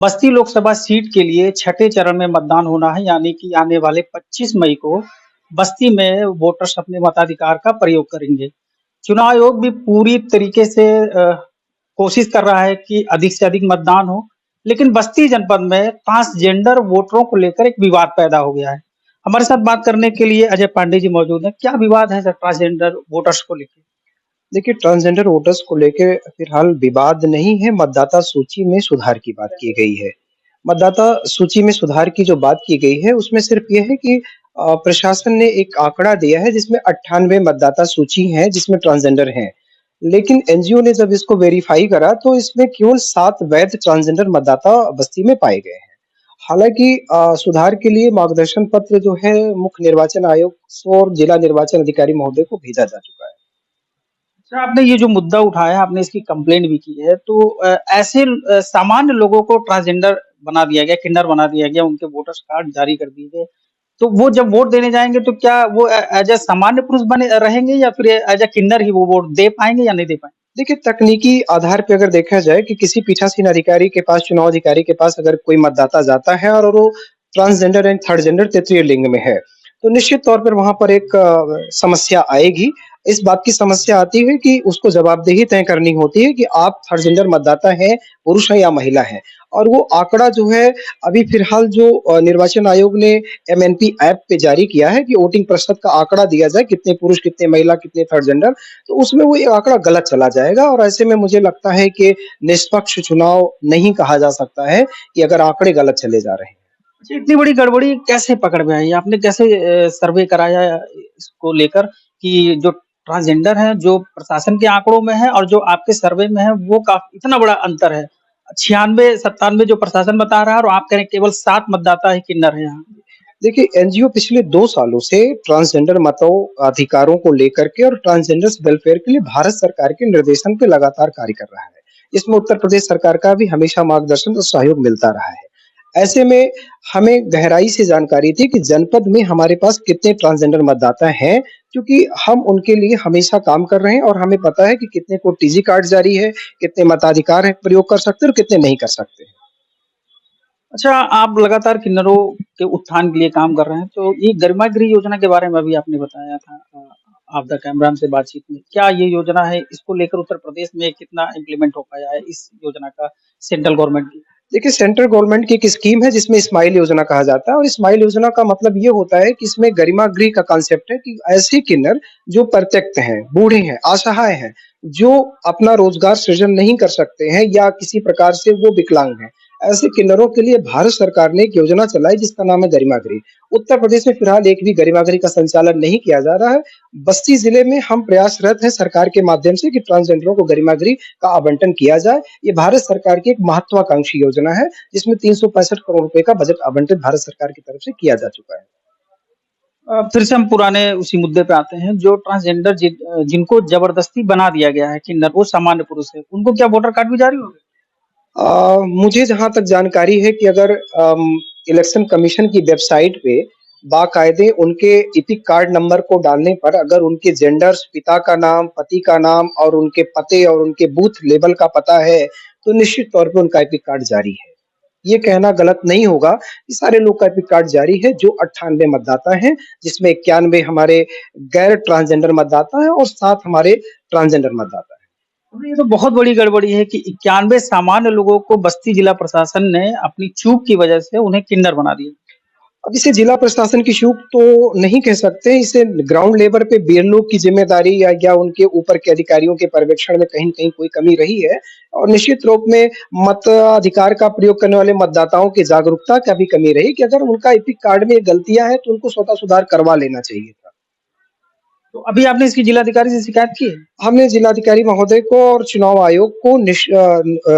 बस्ती Lok Sabha seat के लिए छठे चरण में मतदान होना है, यानी कि आने वाले 25 मई को बस्ती में वोटर्स अपने मताधिकार का प्रयोग करेंगे। चुनाव आयोग भी पूरी तरीके से कोशिश कर रहा है कि अधिक से अधिक मतदान हो, लेकिन बस्ती जनपद में ट्रांसजेंडर वोटरों को लेकर एक विवाद पैदा हो गया है। हमारे साथ बात करने के लिए अजय पांडे जी मौजूद हैं। क्या विवाद है सर ट्रांसजेंडर वोटर्स को लेकर? देखिए, ट्रांसजेंडर वोटर्स को लेके फिलहाल विवाद नहीं है, मतदाता सूची में सुधार की बात की गई है। मतदाता सूची में सुधार की जो बात की गई है, उसमें सिर्फ ये है कि प्रशासन ने एक आंकड़ा दिया है जिसमें 98 मतदाता सूची हैं जिसमें ट्रांसजेंडर हैं। लेकिन एनजीओ ने जब इसको वेरीफाई करा तो इसमें केवल 7 वैध ट्रांसजेंडर मतदाता बस्ती में पाए गए हैं। हालाँकि सुधार के लिए मार्गदर्शन पत्र जो है मुख्य निर्वाचन आयोग और जिला निर्वाचन अधिकारी महोदय को भेजा जा चुका है। सर आपने ये जो मुद्दा उठाया, आपने इसकी कंप्लेंट भी की है, तो ऐसे सामान्य लोगों को ट्रांसजेंडर बना दिया गया, किन्नर बना दिया गया, उनके वोटर्स कार्ड जारी कर दिए गए। तो वो जब वोट देने जाएँगे तो क्या वो एज़ अ सामान्य पुरुष बने रहेंगे या फिर एज़ अ किन्नर ही वो वोट दे पाएँगे या नहीं दे पाएँगे? देखिए, तकनीकी आधार पे अगर देखा जाए कि किसी पीठासीन अधिकारी के पास, चुनाव अधिकारी के पास अगर कोई मतदाता जाता है और वो ट्रांसजेंडर एंड थर्ड जेंडर तृतीय लिंग में है, तो निश्चित तौर पर वहाँ पर एक समस्या आएगी। इस बात की समस्या आती है कि उसको जवाबदेही तय करनी होती है कि आप थर्ड जेंडर मतदाता हैं, पुरुष हैं या महिला हैं। और वो आंकड़ा जो है अभी फिलहाल जो निर्वाचन आयोग ने एमएनपी ऐप पे जारी किया है कि वोटिंग प्रतिशत का आंकड़ा दिया जाए, कितने पुरुष, कितने महिला, कितने थर्ड जेंडर, तो उसमें वो ये आंकड़ा गलत चला जाएगा और ऐसे में मुझे लगता है कि निष्पक्ष चुनाव नहीं कहा जा सकता है कि अगर आंकड़े गलत चले जा रहे हैं। अच्छा, इतनी बड़ी गड़बड़ी कैसे पकड़ में आई? आपने कैसे सर्वे कराया इसको लेकर कि जो ट्रांसजेंडर हैं, जो प्रशासन के आंकड़ों में है और जो आपके सर्वे में है, वो काफ़ी इतना बड़ा अंतर है। 96-97 जो प्रशासन बता रहा है और आप कह रहे हैं केवल 7 मतदाता ही किन्नर हैं यहाँ। देखिए, एनजीओ पिछले 2 सालों से ट्रांसजेंडर मतों अधिकारों को लेकर के और ट्रांसजेंडर्स वेलफेयर के लिए भारत सरकार के निर्देशन पे लगातार कार्य कर रहा है। इसमें उत्तर प्रदेश सरकार का भी हमेशा मार्गदर्शन और सहयोग मिलता रहा है। ऐसे में हमें गहराई से जानकारी थी कि जनपद में हमारे पास कितने ट्रांसजेंडर मतदाता हैं, क्योंकि हम उनके लिए हमेशा काम कर रहे हैं और हमें पता है कि कितने को टीजी कार्ड जारी है, कितने मताधिकार है प्रयोग कर सकते हैं और कितने नहीं कर सकते हैं। अच्छा, आप लगातार किन्नरों के उत्थान के लिए काम कर रहे हैं, तो ये गरिमा गृह योजना के बारे में भी आपने बताया था ऑफ द कैमरा हमसे बातचीत में। क्या ये योजना है, इसको लेकर उत्तर प्रदेश में कितना इम्प्लीमेंट हो पाया है इस योजना का सेंट्रल गवर्नमेंट की? देखिए, सेंट्रल गवर्नमेंट की एक स्कीम है जिसमें स्माइल योजना कहा जाता है और स्माइल योजना का मतलब ये होता है कि इसमें गरिमा गृह का कांसेप्ट है कि ऐसे किन्नर जो परित्यक्त हैं, बूढ़े हैं, असहाय हैं, जो अपना रोजगार सृजन नहीं कर सकते हैं या किसी प्रकार से वो विकलांग हैं, ऐसे किन्नरों के लिए भारत सरकार ने एक योजना चलाई जिसका नाम है गरिमा गृह। उत्तर प्रदेश में फिलहाल एक भी गरिमा गृह का संचालन नहीं किया जा रहा है। बस्ती जिले में हम प्रयासरत हैं सरकार के माध्यम से कि ट्रांसजेंडरों को गरिमा गृह का आवंटन किया जाए। ये भारत सरकार की एक महत्वाकांक्षी योजना है जिसमें 365 करोड़ रुपए का बजट आवंटित भारत सरकार की तरफ से किया जा चुका है। फिर से हम पुराने उसी मुद्दे पे आते हैं, जो ट्रांसजेंडर जिनको जबरदस्ती बना दिया गया है किन्नर, वो सामान्य पुरुष है, उनको क्या वोटर कार्ड भी जारी होंगे? मुझे जहाँ तक जानकारी है कि अगर इलेक्शन कमीशन की वेबसाइट पे बाकायदे उनके एपिक कार्ड नंबर को डालने पर अगर उनके जेंडर्स, पिता का नाम, पति का नाम और उनके पते और उनके बूथ लेवल का पता है, तो निश्चित तौर पे उनका एपिक कार्ड जारी है। ये कहना गलत नहीं होगा कि सारे लोग का एपिक कार्ड जारी है जो 98 मतदाता हैं, जिसमें 91 हमारे गैर ट्रांसजेंडर मतदाता हैं और 7 हमारे ट्रांसजेंडर मतदाता हैं। तो ये तो बहुत बड़ी गड़बड़ी है कि 91 सामान्य लोगों को बस्ती जिला प्रशासन ने अपनी चूक की वजह से उन्हें किन्नर बना दिया। अब इसे जिला प्रशासन की चूक तो नहीं कह सकते, इसे ग्राउंड लेवल पे बीएलओ की जिम्मेदारी या उनके ऊपर के अधिकारियों के पर्यवेक्षण में कहीं न कहीं कोई कमी रही है और निश्चित रूप में मताधिकार का प्रयोग करने वाले मतदाताओं की जागरूकता का भी कमी रही कि अगर उनका एपिक कार्ड में गलतियाँ हैं, तो उनको स्वतः सुधार करवा लेना चाहिए था। तो अभी आपने इसकी जिलाधिकारी से शिकायत की है? हमने जिलाधिकारी महोदय को और चुनाव आयोग को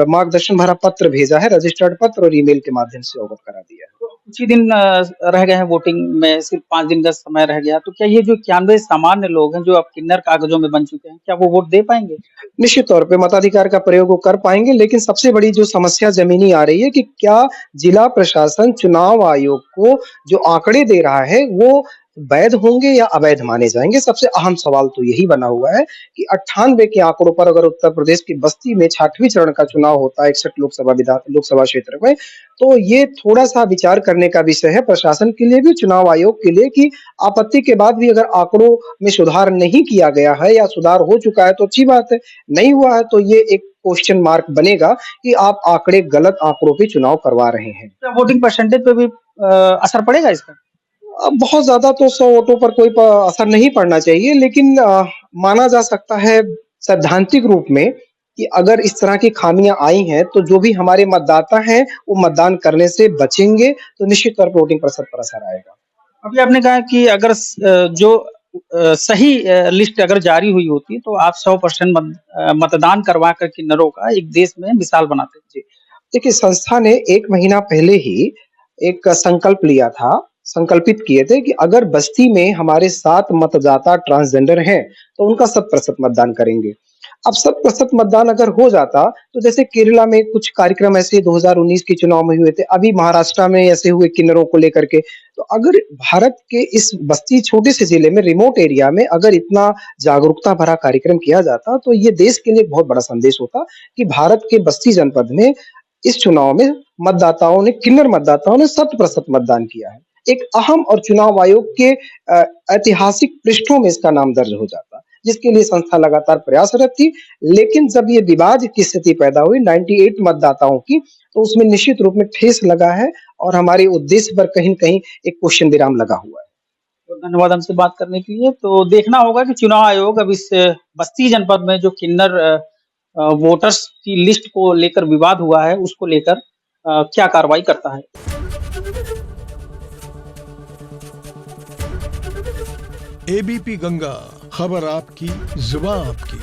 मार्गदर्शन भरा पत्र भेजा है, रजिस्टर्ड पत्र और ईमेल के माध्यम से अवगत करा दिया है। तो कुछ ही दिन रह गए हैं वोटिंग में, सिर्फ 5 दिन का समय रह गया, तो क्या ये जो 91 सामान्य लोग हैं, जो अब किन्नर कागजों में बन चुके हैं, क्या वो वोट दे पाएँगे? निश्चित तौर पे मताधिकार का प्रयोग वो कर पाएँगे, लेकिन सबसे बड़ी जो समस्या ज़मीनी आ रही है कि क्या जिला प्रशासन चुनाव आयोग को जो आंकड़े दे रहा है, वो वैध होंगे या अवैध माने जाएँगे? सबसे अहम सवाल तो यही बना हुआ है कि 98 के आंकड़ों पर अगर उत्तर प्रदेश की बस्ती में 6ठवीं चरण का चुनाव होता है 61 लोकसभा क्षेत्र में, तो ये थोड़ा-सा विचार करने का विषय है प्रशासन के लिए भी, चुनाव आयोग के लिए कि आपत्ति के बाद भी अगर आंकड़ों में सुधार नहीं किया गया है या सुधार हो चुका है तो अच्छी बात है, नहीं हुआ है तो ये एक क्वेश्चन मार्क बनेगा कि आप गलत आंकड़ों पे चुनाव करवा रहे हैं। क्या वोटिंग परसेंटेज पे भी असर पड़ेगा इसका? बहुत ज़्यादा तो 100 वोटों पर कोई असर नहीं पड़ना चाहिए, लेकिन माना जा सकता है सैद्धांतिक रूप में कि अगर इस तरह की खामियां आई हैं, तो जो भी हमारे मतदाता हैं, वो मतदान करने से बचेंगे, तो निश्चित तौर पर वोटिंग प्रतिशत पर असर आएगा। अभी आपने कहा कि अगर जो सही लिस्ट अगर जारी हुई होती तो आप 100% मतदान करवा कर किन्नरों का एक देश में मिसाल बनाते। जी। देखिए, संस्था ने 1 महीना पहले ही एक संकल्प लिया था, संकल्पित किए थे कि अगर बस्ती में हमारे 7 मतदाता ट्रांसजेंडर हैं, तो उनका 100% मतदान करेंगे। अब 100% मतदान अगर हो जाता, तो जैसे केरला में कुछ कार्यक्रम ऐसे 2019 के चुनाव में हुए थे, अभी महाराष्ट्र में ऐसे हुए किन्नरों को लेकर के। तो अगर भारत के इस बस्ती छोटे से जिले में, रिमोट एरिया में अगर इतना जागरूकता भरा कार्यक्रम किया जाता, तो ये देश के लिए एक बहुत बड़ा संदेश होता कि भारत के बस्ती जनपद में इस चुनाव में किन्नर मतदाताओं ने 100% मतदान किया है। एक अहम और चुनाव आयोग के ऐतिहासिक पृष्ठों में इसका नाम दर्ज हो जाता, जिसके लिए संस्था लगातार प्रयासरत थी। लेकिन जब ये विवाद की स्थिति पैदा हुई 98 मतदाताओं की, तो उसमें निश्चित रूप में ठेस लगा है और हमारे उद्देश्य पर कहीं न कहीं एक क्वेश्चन विराम लगा हुआ है। तो धन्यवाद हमसे बात करने के लिए। तो देखना होगा कि चुनाव आयोग अब इस बस्ती जनपद में जो किन्नर वोटर्स की लिस्ट को लेकर विवाद हुआ है, उसको लेकर क्या कार्रवाई करता है। एबीपी गंगा, खबर आपकी, जुबान आपकी।